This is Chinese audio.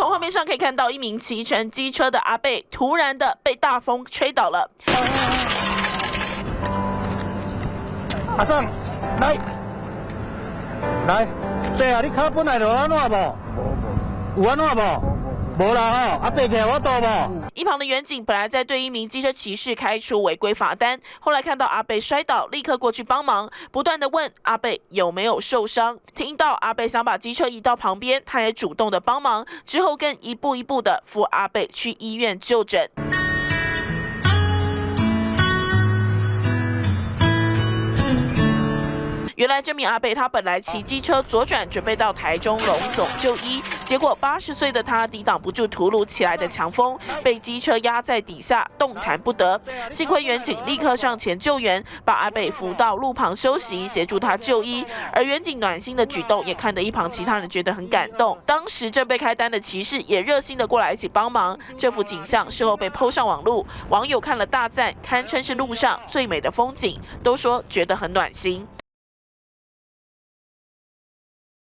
从画面上可以看到，一名骑乘机车的阿伯突然的被大风吹倒了。阿爽，来，对啊，你脚本来就安怎无？有安怎无？无啦吼，阿伯骑我倒无。一旁的远警本来在对一名机车骑士开出违规罚单，后来看到阿伯摔倒，立刻过去帮忙，不断的问阿伯有没有受伤。听到阿伯想把机车移到旁边，他也主动的帮忙，之后更一步一步的扶阿伯去医院就诊。原来这名阿伯他本来骑机车左转，准备到台中荣总就医，结果80岁的他抵挡不住突如其来的强风，被机车压在底下，动弹不得。幸亏远警立刻上前救援，把阿伯扶到路旁休息，协助他就医。而远警暖心的举动，也看得一旁其他人觉得很感动。当时正被开单的骑士也热心的过来一起帮忙。这幅景象事后被 PO 上网路，网友看了大赞，堪称是路上最美的风景，都说觉得很暖心。